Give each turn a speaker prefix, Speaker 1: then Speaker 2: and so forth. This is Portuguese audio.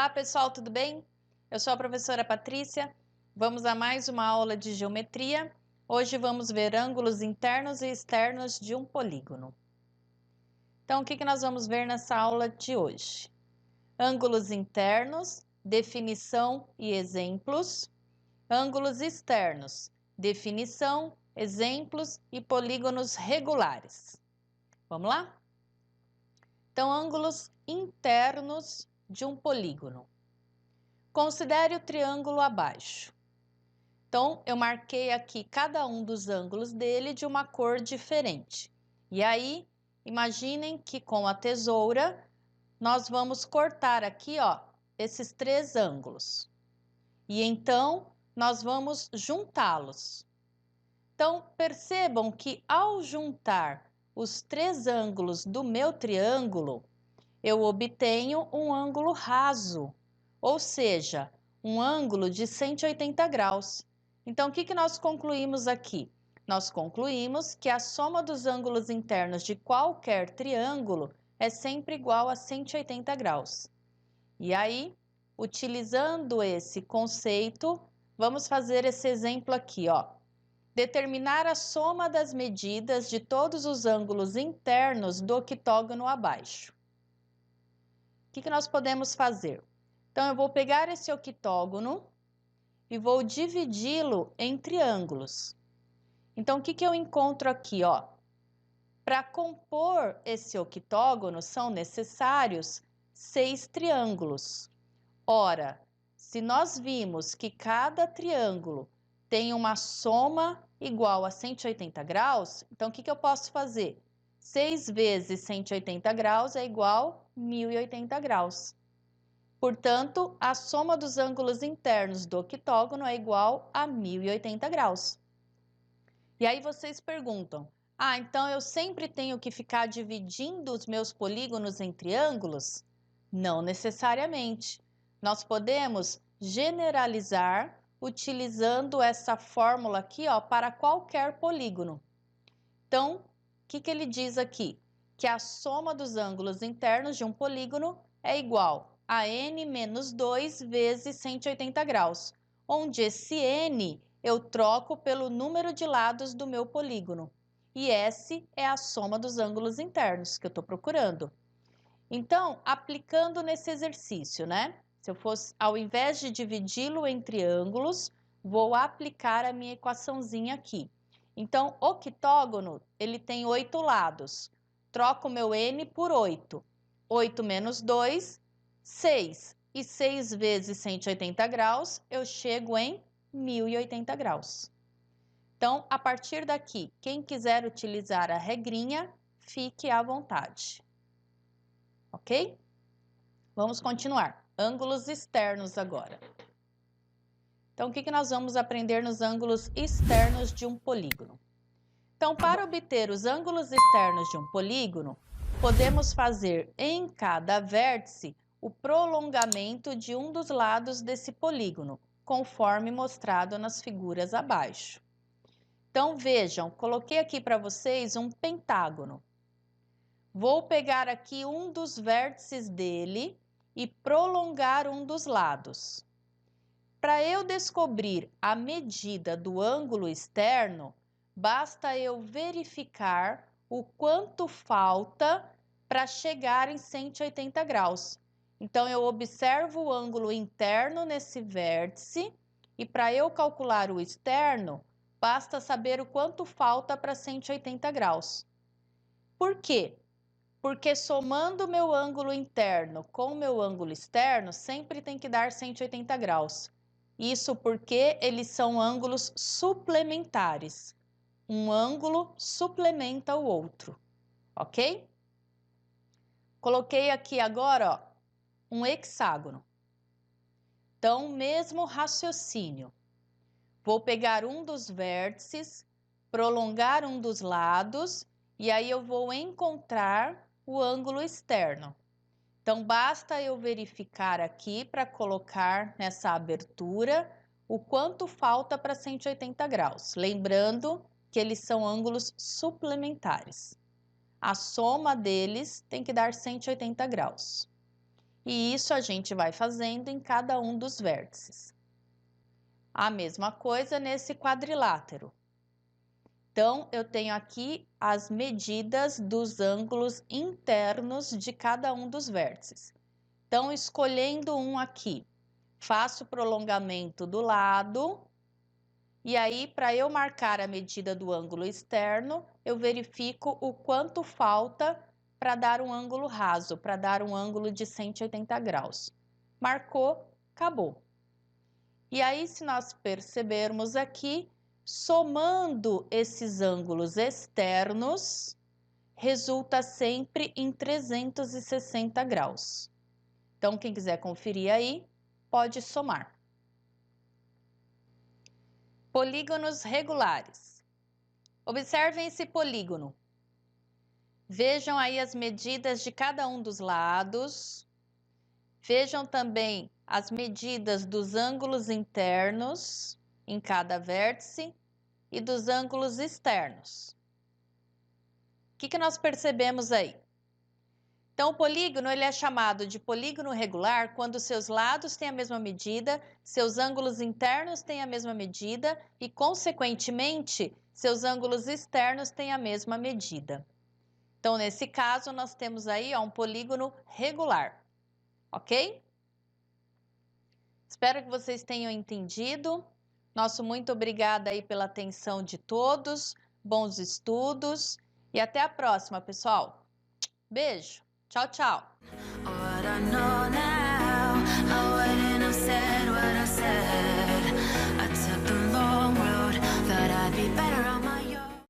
Speaker 1: Olá, pessoal, tudo bem? Eu sou a professora Patrícia. Vamos a mais uma aula de geometria. Hoje vamos ver ângulos internos e externos de um polígono. Então, o que nós vamos ver nessa aula de hoje? Ângulos internos, definição e exemplos. Ângulos externos, definição, exemplos e polígonos regulares. Vamos lá? Então, ângulos internos de um polígono. Considere o triângulo abaixo. Então, eu marquei aqui cada um dos ângulos dele de uma cor diferente. E aí, imaginem que com a tesoura, nós vamos cortar aqui, ó, esses três ângulos. E então, nós vamos juntá-los. Então, percebam que ao juntar os três ângulos do meu triângulo, eu obtenho um ângulo raso, ou seja, um ângulo de 180 graus. Então, o que nós concluímos aqui? Nós concluímos que a soma dos ângulos internos de qualquer triângulo é sempre igual a 180 graus. E aí, utilizando esse conceito, vamos fazer esse exemplo aqui, ó. Determinar a soma das medidas de todos os ângulos internos do octógono abaixo. O que nós podemos fazer? Então, eu vou pegar esse octógono e vou dividi-lo em triângulos. Então, o que eu encontro aqui, ó? Para compor esse octógono, são necessários 6 triângulos. Ora, se nós vimos que cada triângulo tem uma soma igual a 180 graus, então o que eu posso fazer? 6 vezes 180 graus é igual a 1080 graus. Portanto, a soma dos ângulos internos do octógono é igual a 1080 graus. E aí vocês perguntam, então eu sempre tenho que ficar dividindo os meus polígonos em triângulos? Não necessariamente. Nós podemos generalizar utilizando essa fórmula aqui, ó, para qualquer polígono. Então, o que ele diz aqui? Que a soma dos ângulos internos de um polígono é igual a n menos 2 vezes 180 graus, onde esse n eu troco pelo número de lados do meu polígono. E S é a soma dos ângulos internos que eu estou procurando. Então, aplicando nesse exercício, né? Se eu fosse, ao invés de dividi-lo em triângulos, vou aplicar a minha equaçãozinha aqui. Então, o octógono, ele tem 8 lados. Troco o meu n por 8. 8 menos 2, 6. E 6 vezes 180 graus, eu chego em 1080 graus. Então, a partir daqui, quem quiser utilizar a regrinha, fique à vontade. Ok? Vamos continuar. Ângulos externos agora. Então, o que nós vamos aprender nos ângulos externos de um polígono? Então, para obter os ângulos externos de um polígono, podemos fazer em cada vértice o prolongamento de um dos lados desse polígono, conforme mostrado nas figuras abaixo. Então, vejam, coloquei aqui para vocês um pentágono. Vou pegar aqui um dos vértices dele e prolongar um dos lados. Para eu descobrir a medida do ângulo externo, basta eu verificar o quanto falta para chegar em 180 graus. Então, eu observo o ângulo interno nesse vértice e para eu calcular o externo, basta saber o quanto falta para 180 graus. Por quê? Porque somando meu ângulo interno com meu ângulo externo, sempre tem que dar 180 graus. Isso porque eles são ângulos suplementares. Um ângulo suplementa o outro, ok? Coloquei aqui agora, ó, um hexágono. Então, mesmo raciocínio. Vou pegar um dos vértices, prolongar um dos lados, e aí eu vou encontrar o ângulo externo. Então, basta eu verificar aqui para colocar nessa abertura o quanto falta para 180 graus. Lembrando que eles são ângulos suplementares. A soma deles tem que dar 180 graus. E isso a gente vai fazendo em cada um dos vértices. A mesma coisa nesse quadrilátero. Então, eu tenho aqui as medidas dos ângulos internos de cada um dos vértices. Então, escolhendo um aqui, faço o prolongamento do lado. E aí, para eu marcar a medida do ângulo externo, eu verifico o quanto falta para dar um ângulo raso, para dar um ângulo de 180 graus. Marcou, acabou. E aí, se nós percebermos aqui, somando esses ângulos externos, resulta sempre em 360 graus. Então, quem quiser conferir aí, pode somar. Polígonos regulares. Observem esse polígono. Vejam aí as medidas de cada um dos lados. Vejam também as medidas dos ângulos internos em cada vértice e dos ângulos externos. O que nós percebemos aí? Então, o polígono ele é chamado de polígono regular quando seus lados têm a mesma medida, seus ângulos internos têm a mesma medida e, consequentemente, seus ângulos externos têm a mesma medida. Então, nesse caso, nós temos aí um polígono regular, ok? Espero que vocês tenham entendido. Nosso muito obrigada aí pela atenção de todos, bons estudos e até a próxima, pessoal. Beijo! Tchau, tchau. What I know now, I wouldn't have said what I said. I took the long road, thought I'd be better on my own.